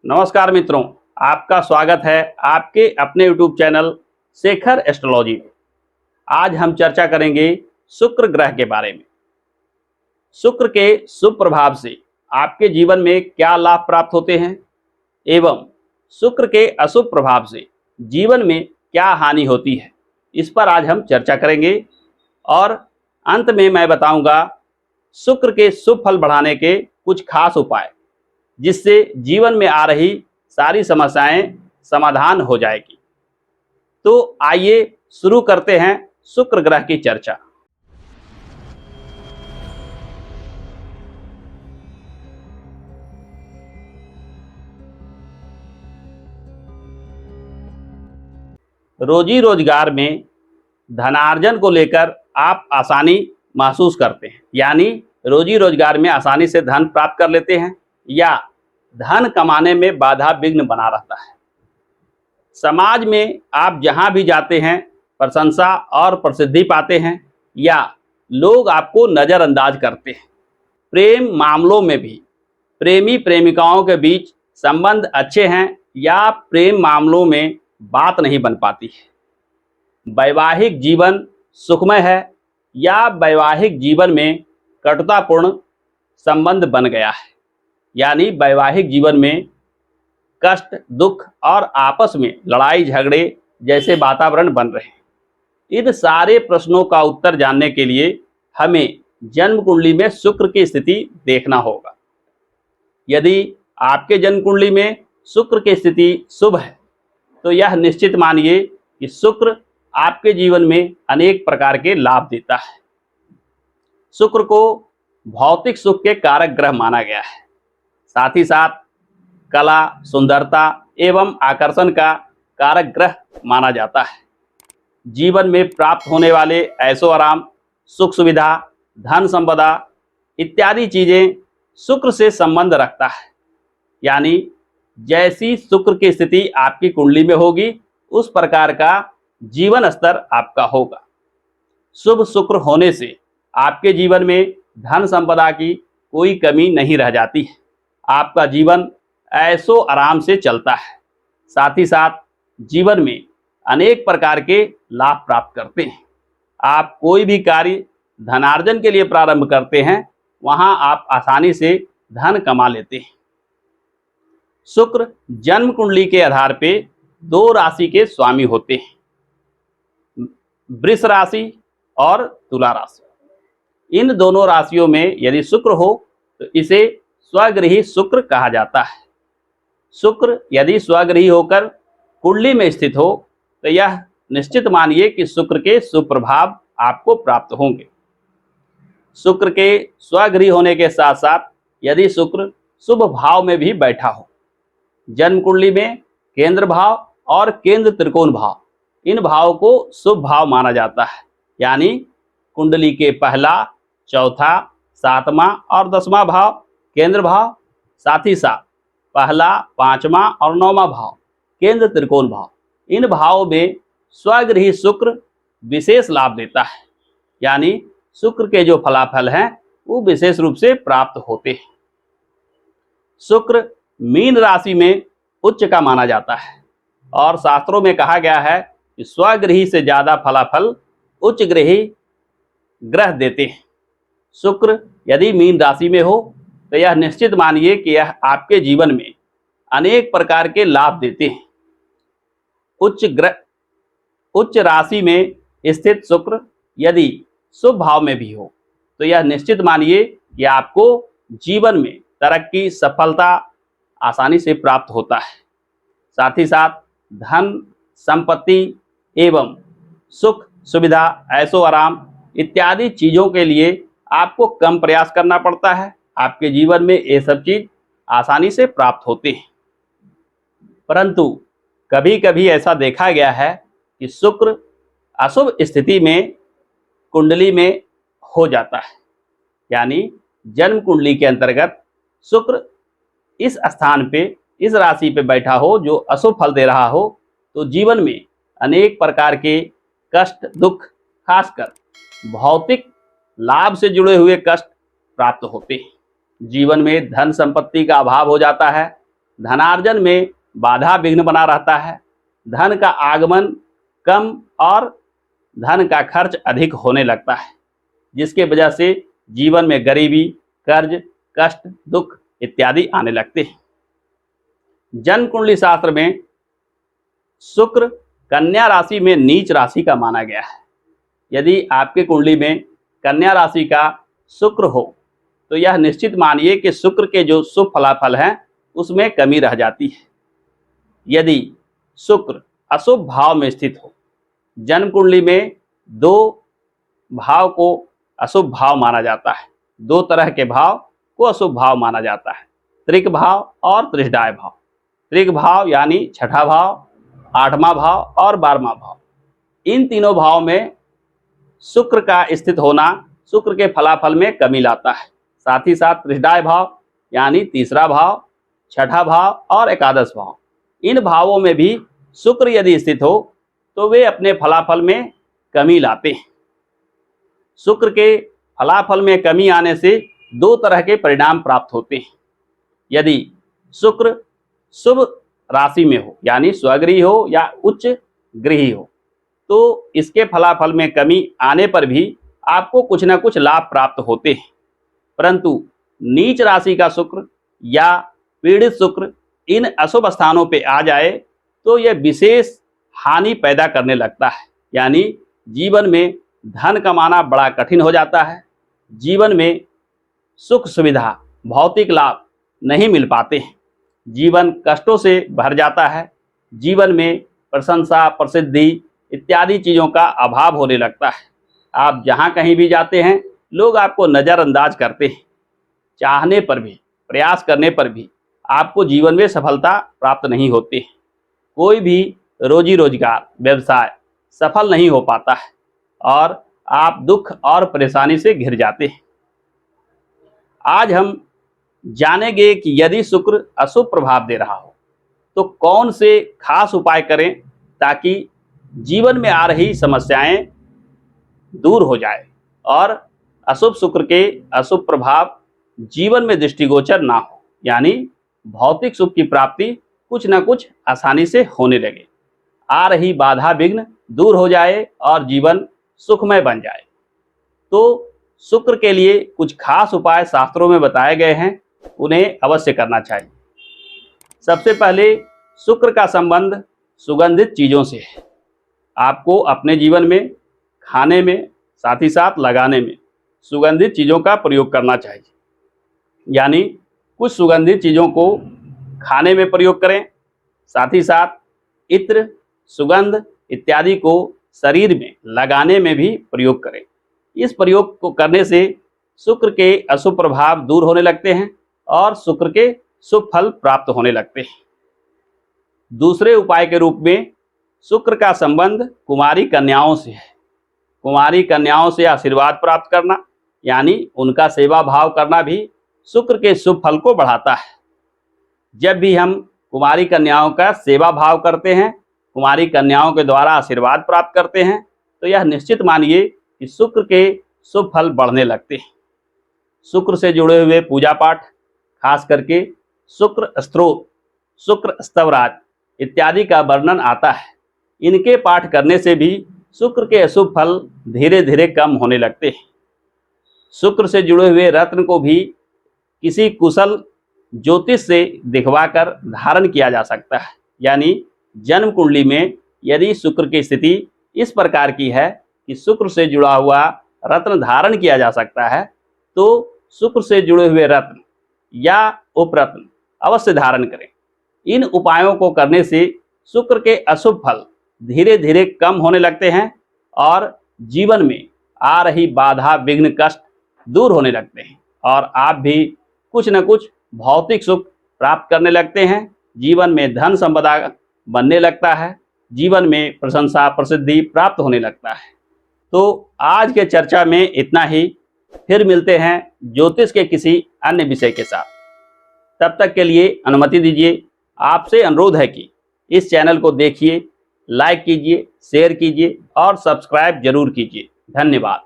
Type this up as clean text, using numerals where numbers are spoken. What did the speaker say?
नमस्कार मित्रों, आपका स्वागत है आपके अपने YouTube चैनल शेखर एस्ट्रोलॉजी। आज हम चर्चा करेंगे शुक्र ग्रह के बारे में। शुक्र के शुभ प्रभाव से आपके जीवन में क्या लाभ प्राप्त होते हैं एवं शुक्र के अशुभ प्रभाव से जीवन में क्या हानि होती है, इस पर आज हम चर्चा करेंगे। और अंत में मैं बताऊंगा शुक्र के शुभ फल बढ़ाने के कुछ खास उपाय, जिससे जीवन में आ रही सारी समस्याएं समाधान हो जाएगी। तो आइए शुरू करते हैं शुक्र ग्रह की चर्चा। रोजी रोजगार में धनार्जन को लेकर आप आसानी महसूस करते हैं, यानी रोजी रोजगार में आसानी से धन प्राप्त कर लेते हैं या धन कमाने में बाधा विघ्न बना रहता है। समाज में आप जहां भी जाते हैं प्रशंसा और प्रसिद्धि पाते हैं या लोग आपको नज़रअंदाज करते हैं। प्रेम मामलों में भी प्रेमी प्रेमिकाओं के बीच संबंध अच्छे हैं या प्रेम मामलों में बात नहीं बन पाती है। वैवाहिक जीवन सुखमय है या वैवाहिक जीवन में कटुतापूर्ण संबंध बन गया है, यानी वैवाहिक जीवन में कष्ट, दुख और आपस में लड़ाई झगड़े जैसे वातावरण बन रहे हैं। इन सारे प्रश्नों का उत्तर जानने के लिए हमें जन्म कुंडली में शुक्र की स्थिति देखना होगा। यदि आपके जन्म कुंडली में शुक्र की स्थिति शुभ है तो यह निश्चित मानिए कि शुक्र आपके जीवन में अनेक प्रकार के लाभ देता है। शुक्र को भौतिक सुख के कारक ग्रह माना गया है, साथ ही साथ कला, सुंदरता एवं आकर्षण का कारक ग्रह माना जाता है। जीवन में प्राप्त होने वाले ऐशो आराम, सुख सुविधा, धन संपदा इत्यादि चीजें शुक्र से संबंध रखता है, यानी जैसी शुक्र की स्थिति आपकी कुंडली में होगी उस प्रकार का जीवन स्तर आपका होगा। शुभ शुक्र होने से आपके जीवन में धन संपदा की कोई कमी नहीं रह जाती है। आपका जीवन ऐशो आराम से चलता है, साथ ही साथ जीवन में अनेक प्रकार के लाभ प्राप्त करते हैं। आप कोई भी कार्य धनार्जन के लिए प्रारंभ करते हैं, वहां आप आसानी से धन कमा लेते हैं। शुक्र जन्म कुंडली के आधार पे दो राशि के स्वामी होते हैं, वृष राशि और तुला राशि। इन दोनों राशियों में यदि शुक्र हो तो इसे स्वगृही शुक्र कहा जाता है। शुक्र यदि स्वगृही होकर कुंडली में स्थित हो तो यह निश्चित मानिए कि शुक्र के शुभ प्रभाव आपको प्राप्त होंगे। शुक्र के स्वगृही होने के साथ साथ यदि शुक्र शुभ भाव में भी बैठा हो, जन्म कुंडली में केंद्र भाव और केंद्र त्रिकोण भाव, इन भाव को शुभ भाव माना जाता है, यानी कुंडली के पहला, चौथा, सातवां और 10वां भाव केंद्र भाव, साथ ही साथ पहला, 5वां और 9वां भाव केंद्र त्रिकोण भाव। इन भावों में स्वगृही शुक्र विशेष लाभ देता है, यानी शुक्र के जो फलाफल हैं वो विशेष रूप से प्राप्त होते हैं। शुक्र मीन राशि में उच्च का माना जाता है और शास्त्रों में कहा गया है कि स्वगृही से ज्यादा फलाफल उच्च ग्रही ग्रह देते हैं। शुक्र यदि मीन राशि में हो तो यह निश्चित मानिए कि यह आपके जीवन में अनेक प्रकार के लाभ देते हैं। उच्च राशि में स्थित शुक्र यदि शुभ भाव में भी हो तो यह निश्चित मानिए कि आपको जीवन में तरक्की, सफलता आसानी से प्राप्त होता है। साथ ही साथ धन, संपत्ति एवं सुख सुविधा, ऐशो आराम इत्यादि चीज़ों के लिए आपको कम प्रयास करना पड़ता है। आपके जीवन में ये सब चीज़ आसानी से प्राप्त होते हैं। परंतु कभी कभी ऐसा देखा गया है कि शुक्र अशुभ स्थिति में कुंडली में हो जाता है, यानी जन्म कुंडली के अंतर्गत शुक्र इस स्थान पे, इस राशि पे बैठा हो जो अशुभ फल दे रहा हो, तो जीवन में अनेक प्रकार के कष्ट, दुख, खासकर भौतिक लाभ से जुड़े हुए कष्ट प्राप्त होते हैं। जीवन में धन संपत्ति का अभाव हो जाता है, धनार्जन में बाधा विघ्न बना रहता है, धन का आगमन कम और धन का खर्च अधिक होने लगता है, जिसके वजह से जीवन में गरीबी, कर्ज, कष्ट, दुख इत्यादि आने लगते हैं। जन्म कुंडली शास्त्र में शुक्र कन्या राशि में नीच राशि का माना गया है। यदि आपके कुंडली में कन्या राशि का शुक्र हो तो यह निश्चित मानिए कि शुक्र के जो शुभ फलाफल हैं उसमें कमी रह जाती है। यदि शुक्र अशुभ भाव में स्थित हो, जन्म कुंडली में दो भाव को अशुभ भाव माना जाता है, दो तरह के भाव को अशुभ भाव माना जाता है, त्रिक भाव और त्रिषडाय भाव। त्रिक भाव यानी छठा भाव, आठवां भाव और 12वां भाव। इन तीनों भाव में शुक्र का स्थित होना शुक्र के फलाफल में कमी लाता है। साथ ही साथ त्रिषडाय भाव यानी तीसरा भाव, छठा भाव और एकादश भाव, इन भावों में भी शुक्र यदि स्थित हो तो वे अपने फलाफल में कमी लाते हैं। शुक्र के फलाफल में कमी आने से दो तरह के परिणाम प्राप्त होते हैं। यदि शुक्र शुभ राशि में हो यानी स्वगृही हो या उच्च गृही हो तो इसके फलाफल में कमी आने पर भी आपको कुछ न कुछ लाभ प्राप्त होते हैं। परंतु नीच राशि का शुक्र या पीड़ित शुक्र इन अशुभ स्थानों पे आ जाए तो यह विशेष हानि पैदा करने लगता है, यानी जीवन में धन कमाना बड़ा कठिन हो जाता है, जीवन में सुख सुविधा, भौतिक लाभ नहीं मिल पाते हैं, जीवन कष्टों से भर जाता है, जीवन में प्रशंसा, प्रसिद्धि इत्यादि चीज़ों का अभाव होने लगता है। आप जहाँ कहीं भी जाते हैं लोग आपको नज़रअंदाज करते हैं। चाहने पर भी, प्रयास करने पर भी आपको जीवन में सफलता प्राप्त नहीं होती है। कोई भी रोजी रोजगार, व्यवसाय सफल नहीं हो पाता है और आप दुख और परेशानी से घिर जाते हैं। आज हम जानेंगे कि यदि शुक्र अशुभ प्रभाव दे रहा हो तो कौन से खास उपाय करें ताकि जीवन में आ रही समस्याएं दूर हो जाए और अशुभ शुक्र के अशुभ प्रभाव जीवन में दृष्टिगोचर ना हो, यानी भौतिक सुख की प्राप्ति कुछ न कुछ आसानी से होने लगे, आ रही बाधा विघ्न दूर हो जाए और जीवन सुखमय बन जाए। तो शुक्र के लिए कुछ खास उपाय शास्त्रों में बताए गए हैं, उन्हें अवश्य करना चाहिए। सबसे पहले शुक्र का संबंध सुगंधित चीज़ों से है। आपको अपने जीवन में, खाने में, साथ ही साथ लगाने में सुगंधित चीज़ों का प्रयोग करना चाहिए। यानी कुछ सुगंधित चीज़ों को खाने में प्रयोग करें, साथ ही साथ इत्र, सुगंध इत्यादि को शरीर में लगाने में भी प्रयोग करें। इस प्रयोग को करने से शुक्र के अशुभ प्रभाव दूर होने लगते हैं और शुक्र के शुभ फल प्राप्त होने लगते हैं। दूसरे उपाय के रूप में शुक्र का संबंध कुमारी कन्याओं से है। कुमारी कन्याओं से आशीर्वाद प्राप्त करना यानी उनका सेवा भाव करना भी शुक्र के शुभ फल को बढ़ाता है। जब भी हम कुमारी कन्याओं का सेवा भाव करते हैं, कुमारी कन्याओं के द्वारा आशीर्वाद प्राप्त करते हैं, तो यह निश्चित मानिए कि शुक्र के शुभ फल बढ़ने लगते हैं। शुक्र से जुड़े हुए पूजा पाठ, खास करके शुक्र स्तोत्र, शुक्र स्तवराज इत्यादि का वर्णन आता है। इनके पाठ करने से भी शुक्र के अशुभ फल धीरे धीरे कम होने लगते हैं। शुक्र से जुड़े हुए रत्न को भी किसी कुशल ज्योतिष से दिखवाकर धारण किया जा सकता है। यानी जन्म कुंडली में यदि शुक्र की स्थिति इस प्रकार की है कि शुक्र से जुड़ा हुआ रत्न धारण किया जा सकता है, तो शुक्र से जुड़े हुए रत्न या उपरत्न अवश्य धारण करें। इन उपायों को करने से शुक्र के अशुभ फल धीरे धीरे कम होने लगते हैं और जीवन में आ रही बाधा, विघ्न, कष्ट दूर होने लगते हैं और आप भी कुछ न कुछ भौतिक सुख प्राप्त करने लगते हैं। जीवन में धन संपदा बनने लगता है, जीवन में प्रशंसा, प्रसिद्धि प्राप्त होने लगता है। तो आज के चर्चा में इतना ही। फिर मिलते हैं ज्योतिष के किसी अन्य विषय के साथ। तब तक के लिए अनुमति दीजिए। आपसे अनुरोध है कि इस चैनल को देखिए, लाइक कीजिए, शेयर कीजिए और सब्सक्राइब जरूर कीजिए। धन्यवाद।